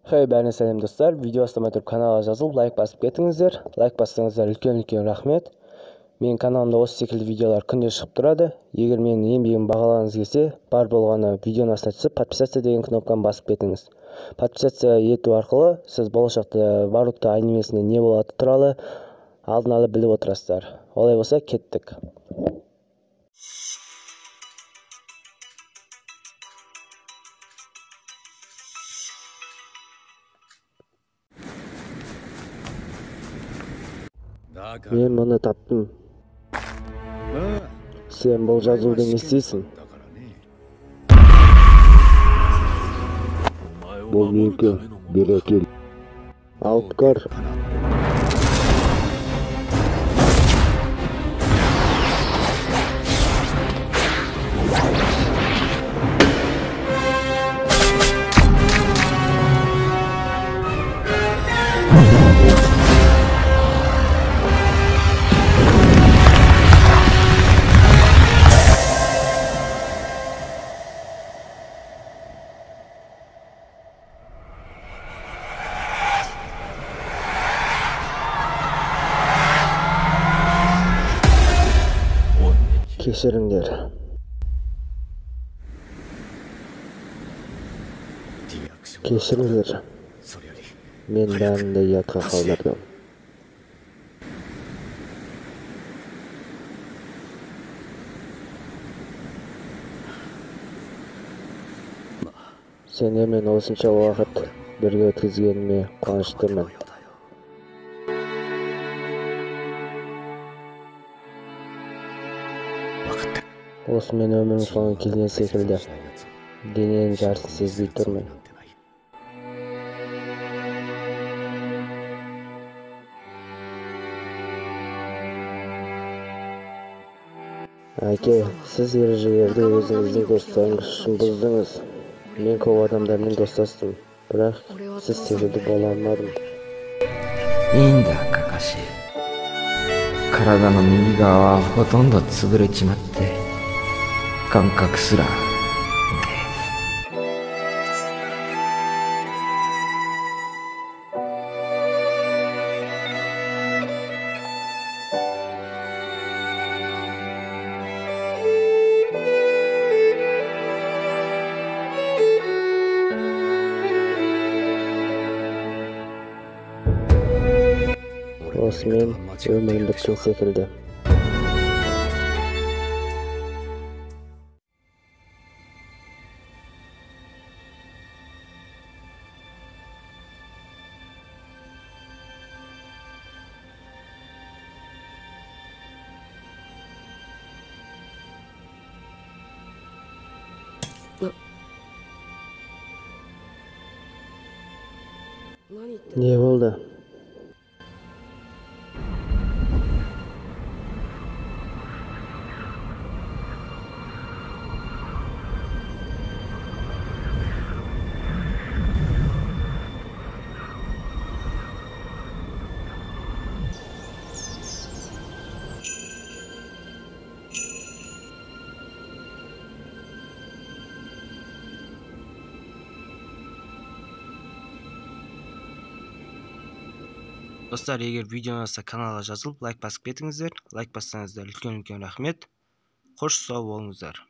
Hey, бәріне сәлем достар. Видео бастамай тұрып каналға жазылып, лайк басып кетіңіздер. Лайк бассаңыздар үлкен рахмет. Менің каналымда осы секілді видеолар күнде шығып тұрады. Егер менің еңбегімді бағалағыңыз келсе, бар болғаны видеоның астына түсіп, подписаться деген кнопканы басып кетіңіз. Подписация ету арқылы сіз болашақта Варукта анимесінде не болады туралы алдын ала біліп отырасыздар. Олай болса, кеттік. Мен мұны таптым. Сен бұл жазуды не істейсің? Бұл менікі, бері әкел. Алып көр. Кешіріңдер. Кешіріңдер. Мен бәрінде ұятқа қалдырдым. Сендермен осынша уақыт бірге өткізгеніме қуаныштымын. Осымен өмірім соңы келген секілді. Дененің жарысын сезбей тұрмын. Әке, сіз ережелерді өзіңіздің достарыңыз үшін бұздыңыз. Мен көп адамдармен достастым, бірақ сіз секілді бола алмадым. いいんだ、カカシ。体の右側はほとんど潰れちまって、感覚すらねОсымен өмірім біткен секілді. Не болды? Достар, егер видео ұнаса каналға жазылып, лайк басып кетіңіздер. Лайк бассаңыздар үлкен рахмет. Қош сау болыңыздар.